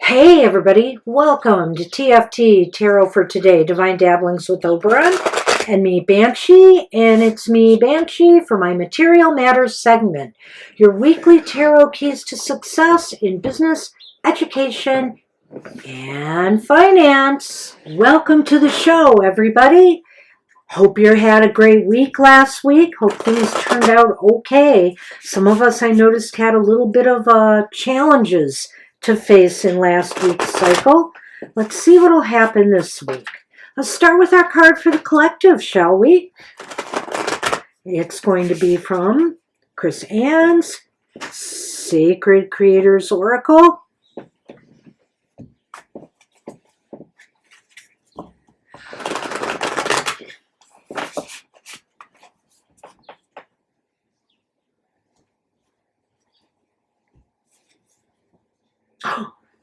Hey everybody, welcome to TFT Tarot for Today, Divine Dabblings with Oberon, and me Banshee, and it's me Banshee for my Material Matters segment, your weekly tarot keys to success in business, education, and finance. Welcome to the show, everybody. Hope you had a great week last week. Hope things turned out okay. Some of us, I noticed, had a little bit of challenges to face in last week's cycle. Let's see what will happen this week. Let's start with our card for the collective, shall we? It's going to be from Chris Ann's Sacred Creators Oracle.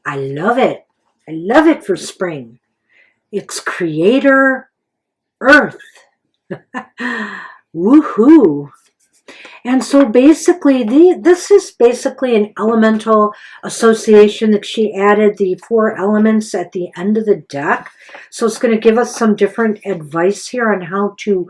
I love it. I love it for spring. It's Creator Earth. Woohoo. And so basically, this is basically an elemental association that she added the 4 elements at the end of the deck. So it's going to give us some different advice here on how to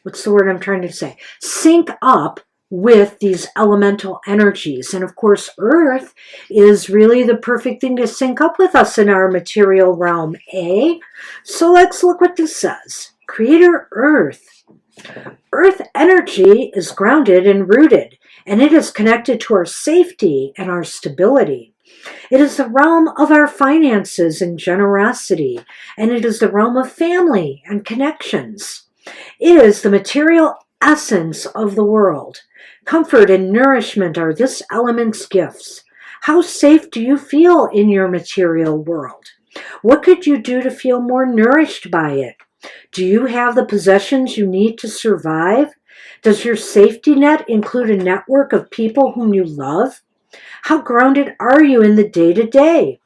what's the word I'm trying to say? Sync up with these elemental energies. And of course, Earth is really the perfect thing to sync up with us in our material realm, eh? So let's look what this says. Creator Earth. Earth energy is grounded and rooted, and it is connected to our safety and our stability. It is the realm of our finances and generosity, and it is the realm of family and connections. It is the material essence of the world. Comfort and nourishment are this element's gifts. How safe do you feel in your material world? What could you do to feel more nourished by it? Do you have the possessions you need to survive? Does your safety net include a network of people whom you love? How grounded are you in the day-to-day?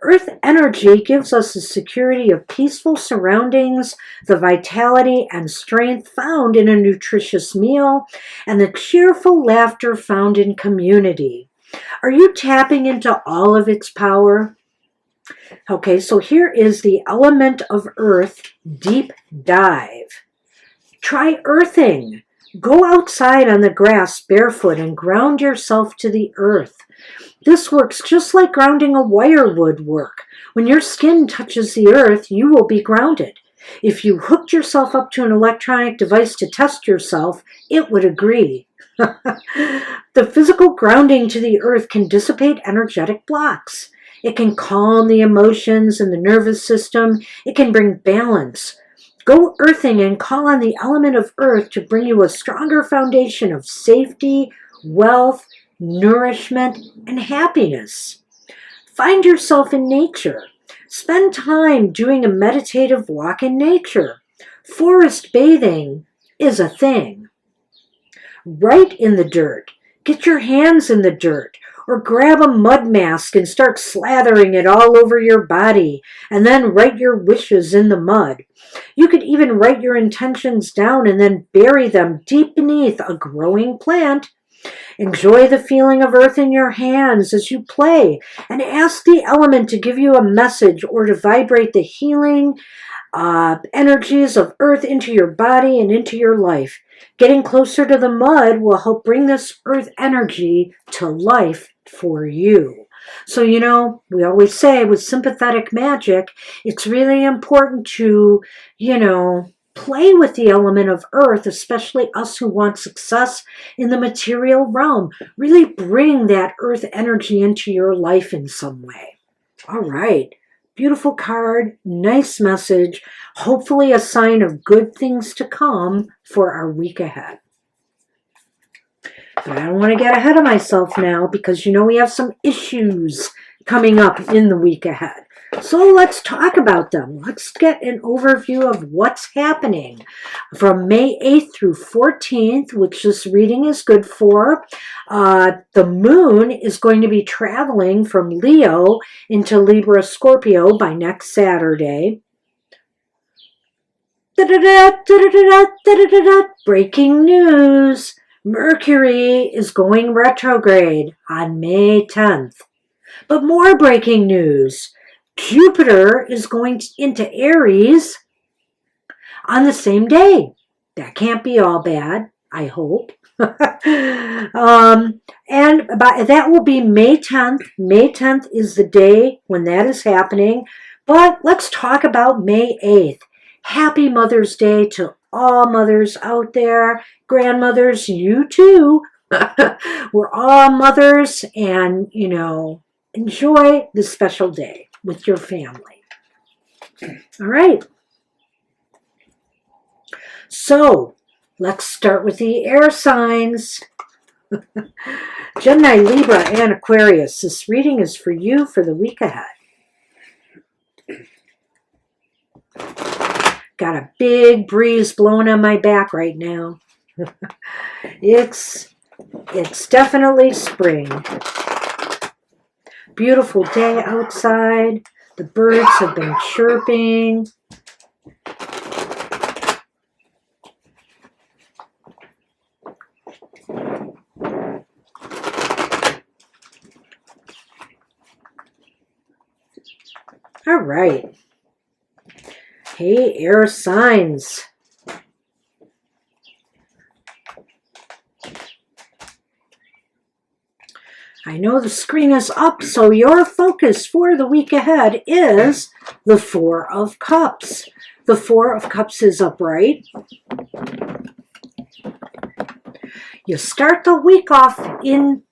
Earth energy gives us the security of peaceful surroundings, the vitality and strength found in a nutritious meal, and the cheerful laughter found in community. Are you tapping into all of its power? Okay, so here is the element of Earth deep dive. Try earthing. Go outside on the grass barefoot and ground yourself to the earth. This works just like grounding a wire would work. When your skin touches the earth, you will be grounded. If you hooked yourself up to an electronic device to test yourself, it would agree. The physical grounding to the earth can dissipate energetic blocks. It can calm the emotions and the nervous system. It can bring balance. Go earthing and call on the element of earth to bring you a stronger foundation of safety, wealth, nourishment, and happiness. Find yourself in nature. Spend time doing a meditative walk in nature. Forest bathing is a thing. Write in the dirt. Get your hands in the dirt. Or grab a mud mask and start slathering it all over your body, and then write your wishes in the mud. You could even write your intentions down and then bury them deep beneath a growing plant. Enjoy the feeling of earth in your hands as you play, and ask the element to give you a message or to vibrate the healing energies of earth into your body and into your life. Getting closer to the mud will help bring this earth energy to life for you. So, we always say with sympathetic magic, it's really important to, play with the element of earth, especially us who want success in the material realm. Really bring that earth energy into your life in some way. All right. Beautiful card, nice message, hopefully a sign of good things to come for our week ahead. But I don't want to get ahead of myself now because we have some issues coming up in the week ahead. So let's talk about them. Let's get an overview of what's happening from May 8th through 14th, which this reading is good for. The moon is going to be traveling from Leo into Libra Scorpio by next Saturday. Breaking news. Mercury is going retrograde on May 10th. But more breaking news. Jupiter is going into Aries on the same day. That can't be all bad, I hope. And that will be May 10th. May 10th is the day when that is happening. But let's talk about May 8th. Happy Mother's Day to all mothers out there. Grandmothers, you too. We're all mothers, and, enjoy this special day with your family. All right. So, let's start with the air signs. Gemini, Libra, and Aquarius. This reading is for you for the week ahead. Got a big breeze blowing on my back right now. It's definitely spring. Beautiful day outside. The birds have been chirping. All right. Hey, air signs. I know the screen is up, so your focus for the week ahead is the Four of Cups. The Four of Cups is upright. You start the week off in,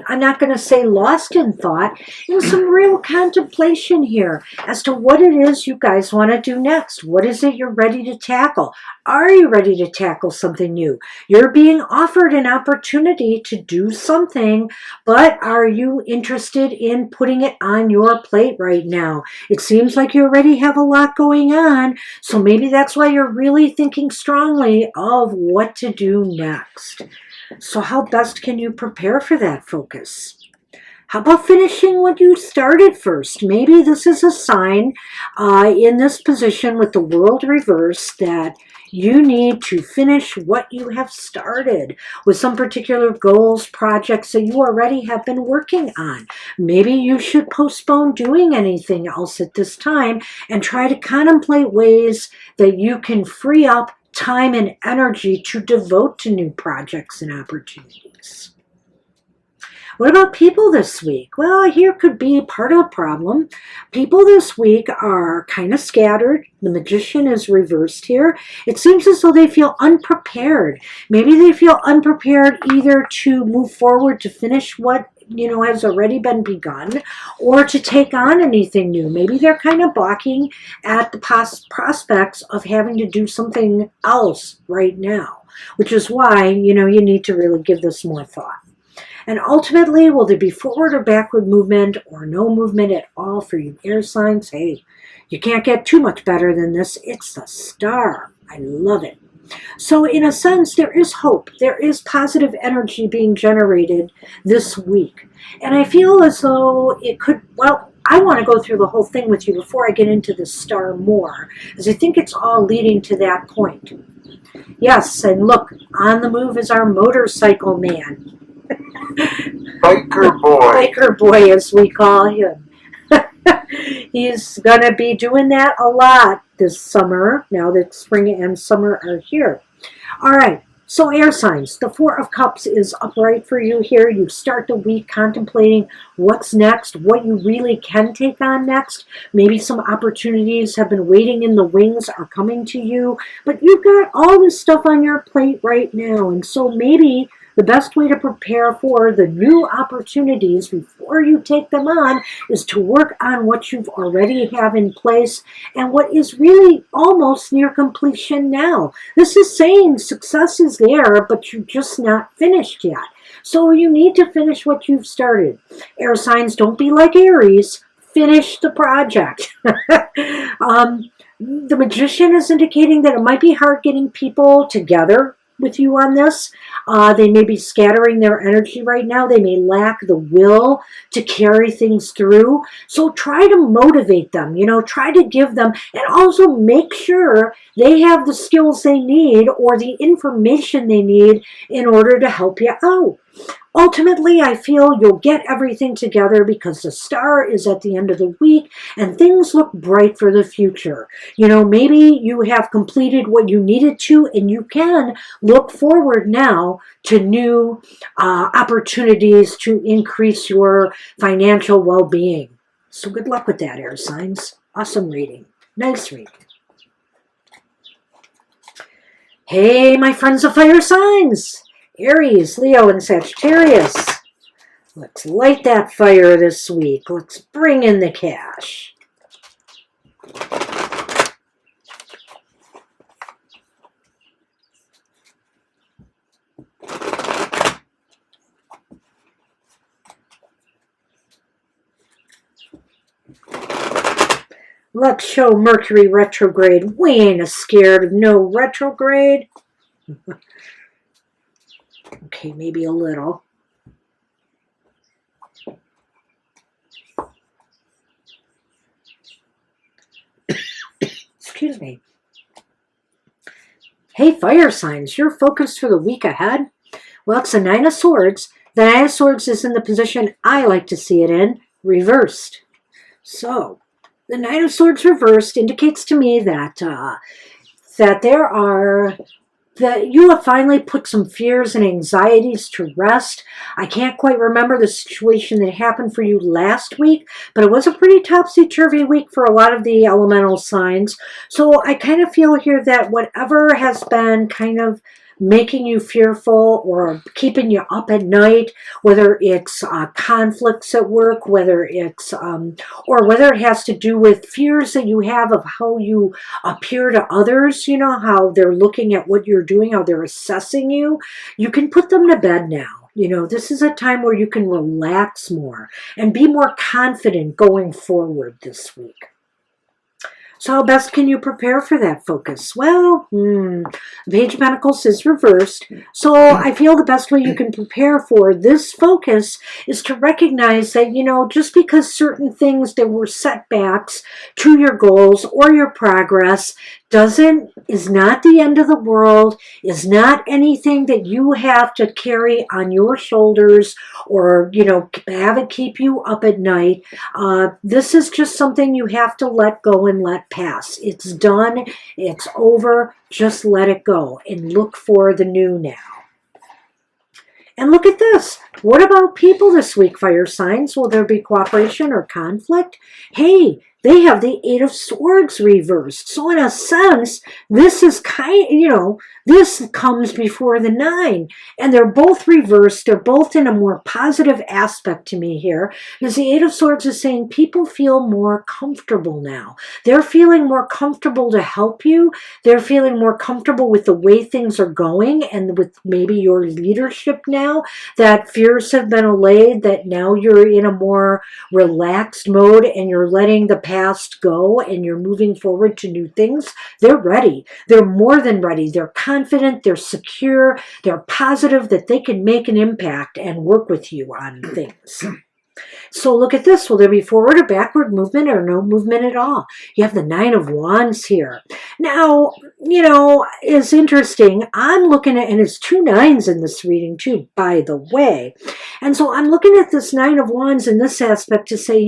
I'm not going to say lost in thought, in some real contemplation here as to what it is you guys want to do next. What is it you're ready to tackle? Are you ready to tackle something new? You're being offered an opportunity to do something, but are you interested in putting it on your plate right now? It seems like you already have a lot going on, so maybe that's why you're really thinking strongly of what to do next. So how best can you prepare for that focus? How about finishing what you started first? Maybe this is a sign in this position with the world reversed that you need to finish what you have started with some particular goals, projects that you already have been working on. Maybe you should postpone doing anything else at this time and try to contemplate ways that you can free up time and energy to devote to new projects and opportunities. What about people this week? Well, here could be part of the problem. People this week are kind of scattered. The Magician is reversed here. It seems as though they feel unprepared. Maybe they feel unprepared either to move forward to finish what has already been begun, or to take on anything new. Maybe they're kind of balking at the prospects of having to do something else right now, which is why, you need to really give this more thought. And ultimately, will there be forward or backward movement or no movement at all for you air signs? Hey, you can't get too much better than this. It's the star. I love it. So in a sense, there is hope. There is positive energy being generated this week. And I feel as though it could, well, I want to go through the whole thing with you before I get into the star more, as I think it's all leading to that point. Yes, and look, on the move is our motorcycle man. Biker boy. Biker boy, as we call him. He's going to be doing that a lot this summer, now that spring and summer are here. All right, so air signs. The Four of Cups is upright for you here. You start the week contemplating what's next, what you really can take on next. Maybe some opportunities have been waiting in the wings, are coming to you, but you've got all this stuff on your plate right now, and so maybe the best way to prepare for the new opportunities before you take them on is to work on what you've already have in place and what is really almost near completion now. This is saying success is there, but you're just not finished yet. So you need to finish what you've started. Air signs, don't be like Aries. Finish the project. The Magician is indicating that it might be hard getting people together with you on this. They may be scattering their energy right now. They may lack the will to carry things through. So try to motivate them, try to give them, and also make sure they have the skills they need or the information they need in order to help you out. Ultimately, I feel you'll get everything together because the star is at the end of the week and things look bright for the future. Maybe you have completed what you needed to and you can look forward now to new opportunities to increase your financial well-being. So good luck with that, air signs. Awesome reading. Nice reading. Hey, my friends of fire signs. Aries, Leo, and Sagittarius. Let's light that fire this week. Let's bring in the cash. Let's show Mercury retrograde. We ain't scared of no retrograde. Okay, maybe a little. Excuse me. Hey, fire signs, you're focused for the week ahead? Well, it's the Nine of Swords. The Nine of Swords is in the position I like to see it in, reversed. So, the Nine of Swords reversed indicates to me that that you have finally put some fears and anxieties to rest. I can't quite remember the situation that happened for you last week, but it was a pretty topsy-turvy week for a lot of the elemental signs. So I kind of feel here that whatever has been kind of making you fearful or keeping you up at night, whether it's conflicts at work, whether it's or whether it has to do with fears that you have of how you appear to others, how they're looking at what you're doing, how they're assessing you, you can put them to bed now. This is a time where you can relax more and be more confident going forward this week. So how best can you prepare for that focus? Well, the Page of Pentacles is reversed. So I feel the best way you can prepare for this focus is to recognize that, just because certain things that were setbacks to your goals or your progress is not the end of the world, is not anything that you have to carry on your shoulders or, have it keep you up at night. This is just something you have to let go and let pass. It's done. It's over. Just let it go and look for the new now. And look at this. What about people this week, fire signs? Will there be cooperation or conflict? Hey, they have the Eight of Swords reversed. So in a sense, this is this comes before the Nine. And they're both reversed. They're both in a more positive aspect to me here. Because the Eight of Swords is saying people feel more comfortable now. They're feeling more comfortable to help you. They're feeling more comfortable with the way things are going and with maybe your leadership now. That fears have been allayed, that now you're in a more relaxed mode and you're letting the past go and you're moving forward to new things. They're ready. They're more than ready. They're confident. They're secure. They're positive that they can make an impact and work with you on things. So look at this. Will there be forward or backward movement or no movement at all? You have the Nine of Wands here. Now, it's interesting. I'm looking at, and it's two nines in this reading too, by the way. And so I'm looking at this Nine of Wands in this aspect to say,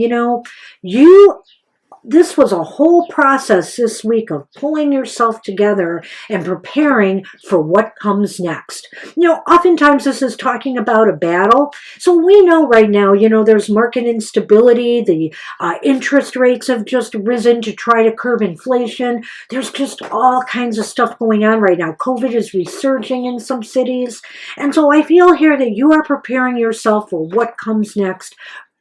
this was a whole process this week of pulling yourself together and preparing for what comes next. Oftentimes this is talking about a battle. So we know right now, there's market instability. The interest rates have just risen to try to curb inflation. There's just all kinds of stuff going on right now. COVID is resurging in some cities. And so I feel here that you are preparing yourself for what comes next.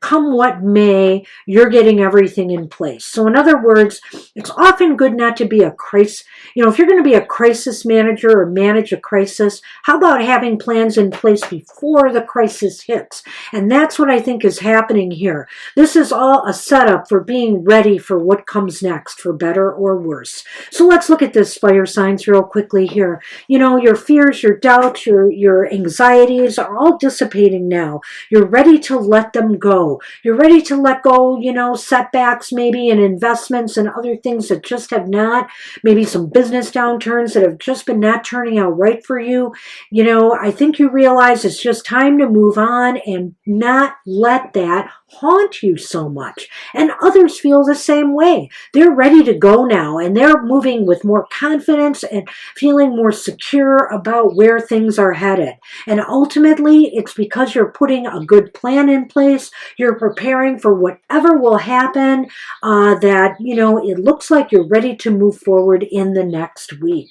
come what may, you're getting everything in place. So in other words, it's often good not to be a crisis. If you're going to be a crisis manager or manage a crisis, how about having plans in place before the crisis hits? And that's what I think is happening here. This is all a setup for being ready for what comes next, for better or worse. So let's look at this, fire signs, real quickly here. Your fears, your doubts, your anxieties are all dissipating now. You're ready to let them go. You're ready to let go, setbacks maybe in investments and other things that just have not, maybe some business downturns that have just been not turning out right for you. I think you realize it's just time to move on and not let that haunt you so much. And others feel the same way. They're ready to go now, and they're moving with more confidence and feeling more secure about where things are headed. And ultimately, it's because you're putting a good plan in place. You're preparing for whatever will happen, that, it looks like you're ready to move forward in the next week.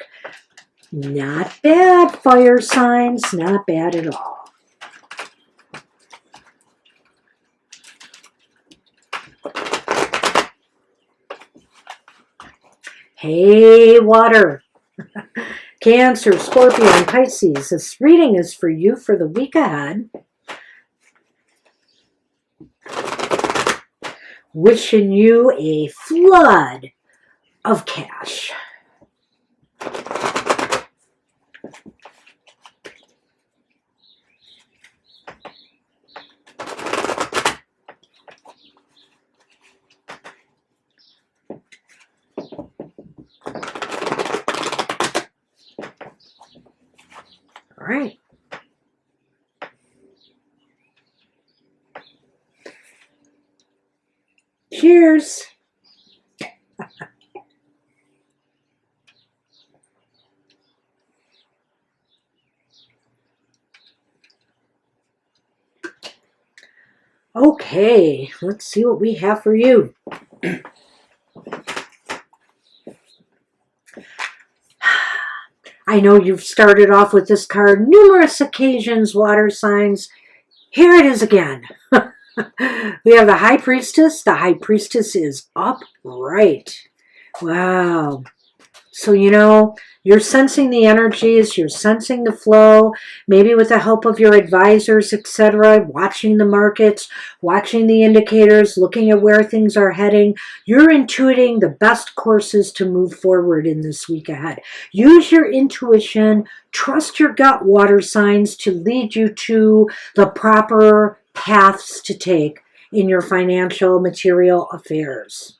Not bad, fire signs. Not bad at all. Hey, water. Cancer, Scorpio, and Pisces. This reading is for you for the week ahead. Wishing you a flood of cash. All right. Cheers. Okay, let's see what we have for you. I know you've started off with this card numerous occasions, water signs. Here it is again. We have the High Priestess. The High Priestess is upright. Wow. So, you're sensing the energies, you're sensing the flow, maybe with the help of your advisors, etc., watching the markets, watching the indicators, looking at where things are heading. You're intuiting the best courses to move forward in this week ahead. Use your intuition, trust your gut, water signs, to lead you to the proper paths to take in your financial, material affairs.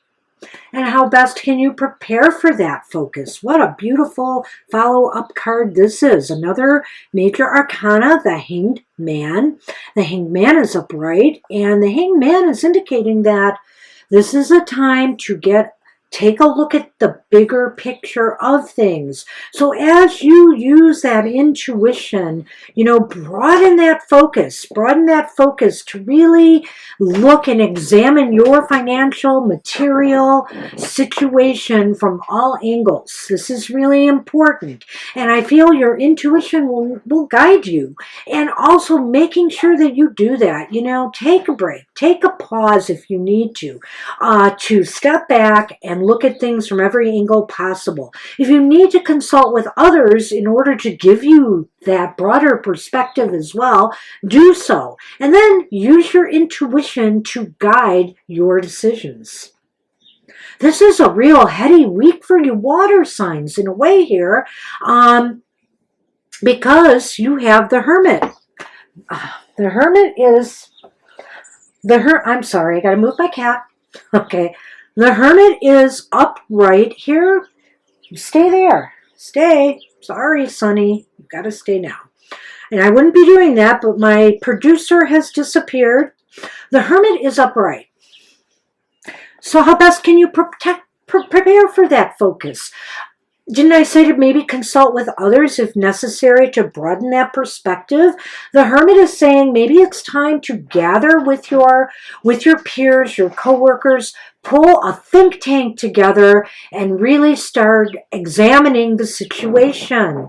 And how best can you prepare for that focus? What a beautiful follow-up card this is. Another major arcana, the Hanged Man. The Hanged Man is upright, and the Hanged Man is indicating that this is a time to take a look at the bigger picture of things. So as you use that intuition, broaden that focus to really look and examine your financial, material situation from all angles. This is really important. And I feel your intuition will guide you. And also making sure that you do that. Take a break, take a pause if you need to step back and look at things from every angle possible. If you need to consult with others in order to give you that broader perspective as well, do so. And then use your intuition to guide your decisions. This is a real heady week for you water signs in a way here, because you have the Hermit. The Hermit is I'm sorry, I gotta move my cat. Okay. The Hermit is upright here. Stay there. Stay. Sorry, Sonny. You've got to stay now. And I wouldn't be doing that, but my producer has disappeared. The Hermit is upright. So how best can you prepare for that focus? Didn't I say to maybe consult with others if necessary to broaden that perspective? The Hermit is saying maybe it's time to gather with your peers, your coworkers, pull a think tank together and really start examining the situation.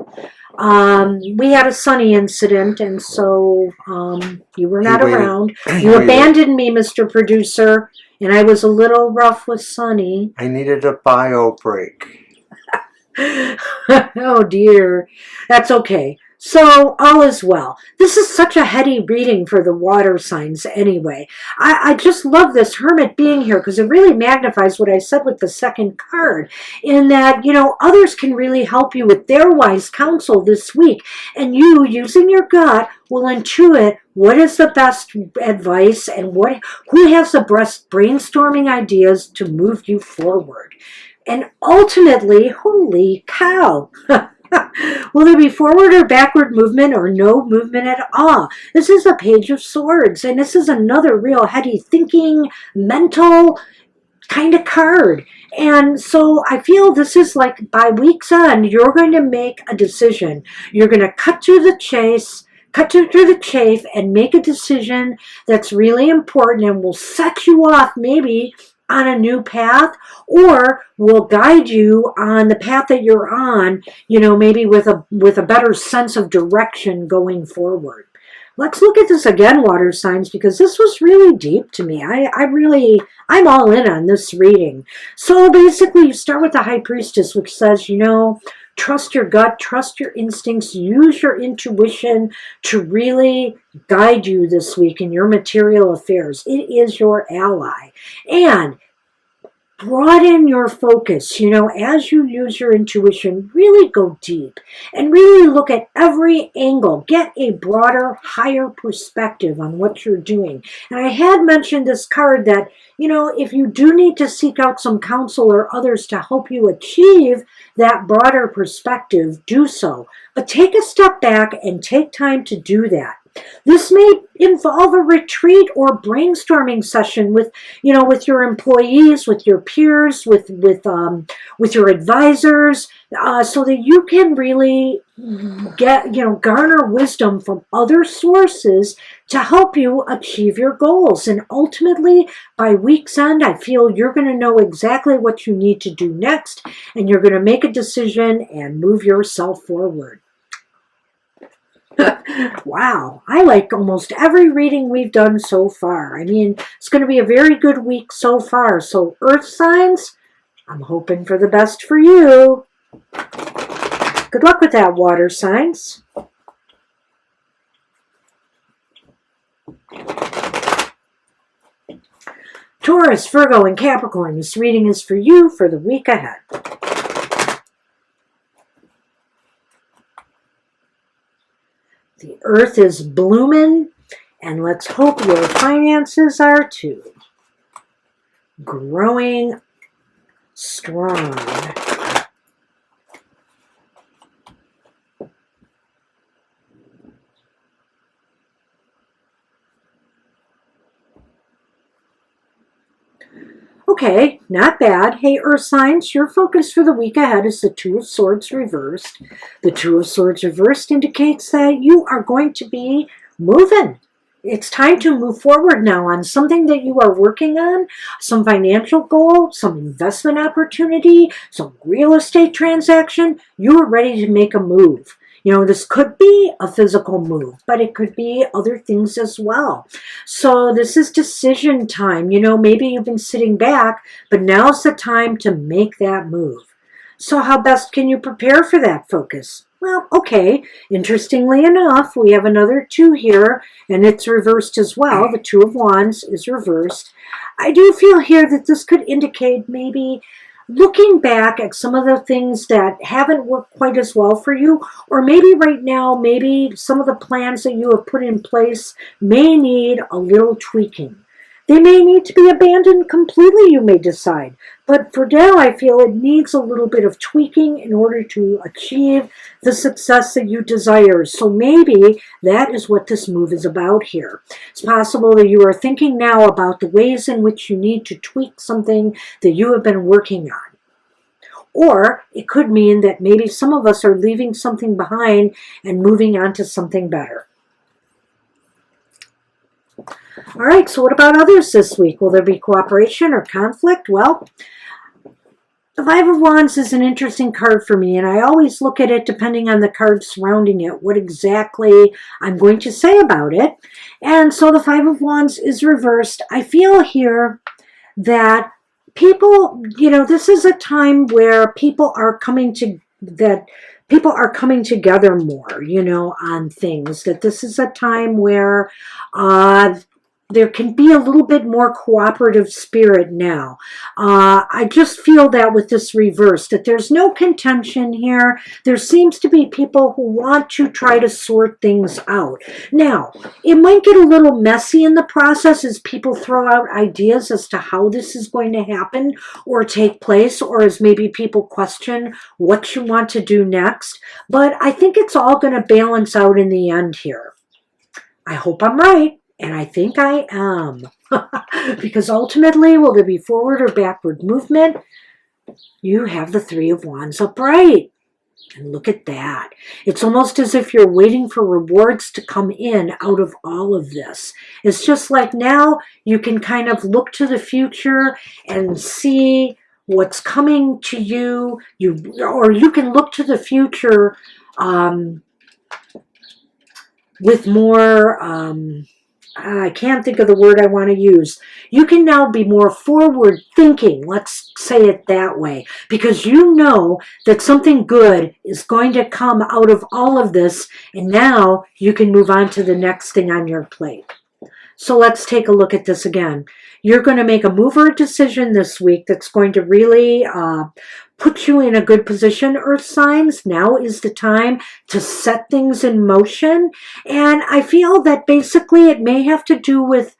We had a sunny incident, and so you were not around. You waited. abandoned me, Mr. Producer, and I was a little rough with Sunny. I needed a bio break. Oh dear, that's okay. So all is well. This is such a heady reading for the water signs anyway. I just love this hermit being here because it really magnifies what I said with the second card, in that, you know, others can really help you with their wise counsel this week, and you, using your gut, will intuit what is the best advice and who has the best brainstorming ideas to move you forward. And ultimately, holy cow, will there be forward or backward movement or no movement at all? This is a Page of Swords, and this is another real heady thinking, mental kind of card. And so I feel this is like by week's end, you're going to make a decision. You're going to cut through the chase, cut through the chafe, and make a decision that's really important and will set you off maybe on a new path, or will guide you on the path that you're on, you know, maybe with a better sense of direction going forward. Let's look at this again, water signs, because this was really deep to me. I'm all in on this reading. So basically, you start with the High Priestess, which says, you know, trust your gut, trust your instincts, use your intuition to really guide you this week in your material affairs. It is your ally. And broaden your focus, you know, as you use your intuition, really go deep and really look at every angle, get a broader, higher perspective on what you're doing. And I had mentioned this card that, you know, if you do need to seek out some counsel or others to help you achieve that broader perspective, do so. But take a step back and take time to do that. This may involve a retreat or brainstorming session with, you know, with your employees, with your peers, with your advisors, so that you can really get, you know, garner wisdom from other sources to help you achieve your goals. And ultimately, by week's end, I feel you're going to know exactly what you need to do next, and you're going to make a decision and move yourself forward. Wow, I like almost every reading we've done so far. I mean, it's going to be a very good week so far. So, Earth signs, I'm hoping for the best for you. Good luck with that, water signs. Taurus, Virgo, and Capricorn, this reading is for you for the week ahead. The earth is blooming, and let's hope your finances are too. Growing strong. Okay, not bad. Hey, Earth signs, your focus for the week ahead is the Two of Swords reversed. The Two of Swords reversed indicates that you are going to be moving. It's time to move forward now on something that you are working on, some financial goal, some investment opportunity, some real estate transaction. You are ready to make a move. You know, this could be a physical move, but it could be other things as well. So this is decision time. You know, maybe you've been sitting back, but now's the time to make that move. So how best can you prepare for that focus? Well, okay, interestingly enough, we have another 2 here, and it's reversed as well. The Two of Wands is reversed. I do feel here that this could indicate maybe looking back at some of the things that haven't worked quite as well for you, or maybe right now, maybe some of the plans that you have put in place may need a little tweaking. They may need to be abandoned completely, you may decide. But for now, I feel it needs a little bit of tweaking in order to achieve the success that you desire. So maybe that is what this move is about here. It's possible that you are thinking now about the ways in which you need to tweak something that you have been working on. Or it could mean that maybe some of us are leaving something behind and moving on to something better. All right, so what about others this week? Will there be cooperation or conflict? Well, The Five of Wands is an interesting card for me, and I always look at it depending on the card surrounding it, what exactly I'm going to say about it. And so the Five of Wands is reversed. I feel here that people, this is a time where people are coming together more, on things. That this is a time where there can be a little bit more cooperative spirit now. I just feel that with this reverse, that there's no contention here. There seems to be people who want to try to sort things out. Now, it might get a little messy in the process as people throw out ideas as to how this is going to happen or take place, or as maybe people question what you want to do next. But I think it's all going to balance out in the end here. I hope I'm right. And I think I am. Because ultimately, will there be forward or backward movement? You have the Three of Wands upright. And look at that. It's almost as if you're waiting for rewards to come in out of all of this. It's just like now you can kind of look to the future and see what's coming to you. Or you can look to the future with more... I can't think of the word I want to use. You can now be more forward thinking, let's say it that way, because you know that something good is going to come out of all of this, and now you can move on to the next thing on your plate. So let's take a look at this again. You're going to make a move or a decision this week that's going to really put you in a good position, Earth signs. Now is the time to set things in motion. And I feel that basically it may have to do with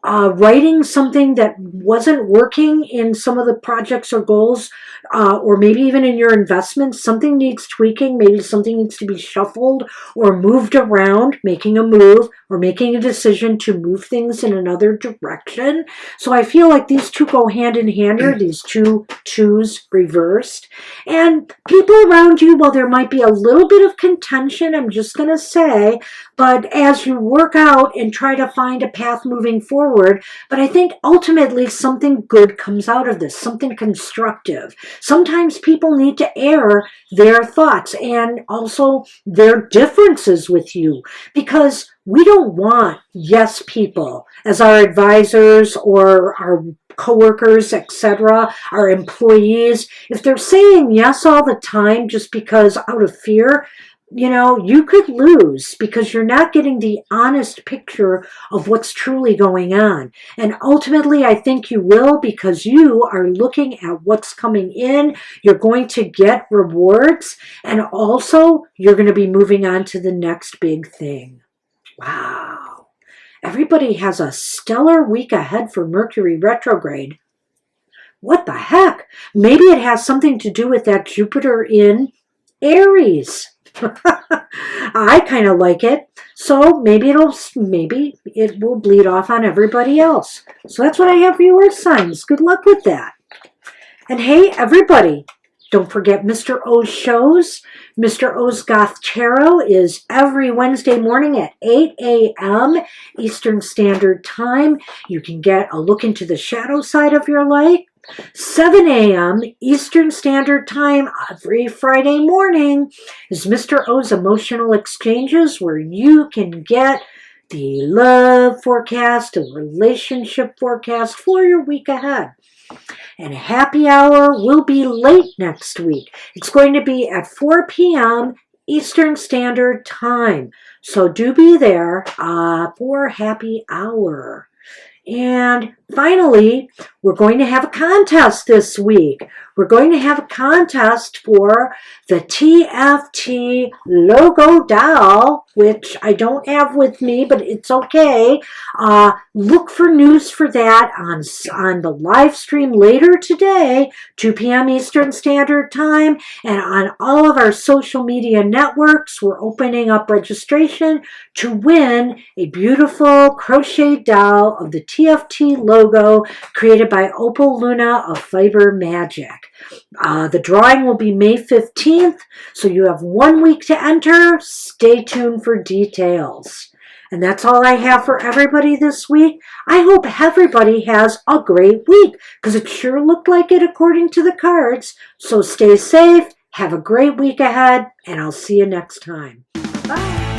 writing something that wasn't working in some of the projects or goals, or maybe even in your investments. Something needs tweaking. Maybe something needs to be shuffled or moved around, making a move or making a decision to move things in another direction. So I feel like these two go hand in hand here, these two twos reversed. And people around you, well, there might be a little bit of contention, I'm just going to say, but as you work out and try to find a path moving forward, but I think ultimately something good comes out of this, something constructive. Sometimes people need to air their thoughts and also their differences with you, because we don't want yes people as our advisors or our coworkers, etc., our employees. If they're saying yes all the time just because out of fear, you could lose because you're not getting the honest picture of what's truly going on. And ultimately, I think you will, because you are looking at what's coming in. You're going to get rewards, and also you're going to be moving on to the next big thing. Wow. Everybody has a stellar week ahead for Mercury retrograde. What the heck? Maybe it has something to do with that Jupiter in Aries. I kind of like it. So maybe it will bleed off on everybody else. So that's what I have for you, Earth signs. Good luck with that. And hey, everybody, don't forget Mr. O's shows. Mr. O's Goth Tarot is every Wednesday morning at 8 a.m. Eastern Standard Time. You can get a look into the shadow side of your life. 7 a.m. Eastern Standard Time every Friday morning is Mr. O's Emotional Exchanges, where you can get the love forecast, the relationship forecast for your week ahead. And happy hour will be late next week. It's going to be at 4 p.m. Eastern Standard Time. So do be there for happy hour. And finally, we're going to have a contest this week. We're going to have a contest for the TFT logo doll, which I don't have with me, but it's okay. Look for news for that on the live stream later today, 2 p.m. Eastern Standard Time, and on all of our social media networks. We're opening up registration to win a beautiful crocheted doll of the TFT logo created by Opal Luna of Fiber Magic. The drawing will be May 15th, so you have 1 week to enter. Stay tuned for details. And that's all I have for everybody this week. I hope everybody has a great week because it sure looked like it according to the cards. So stay safe, have a great week ahead, and I'll see you next time. Bye.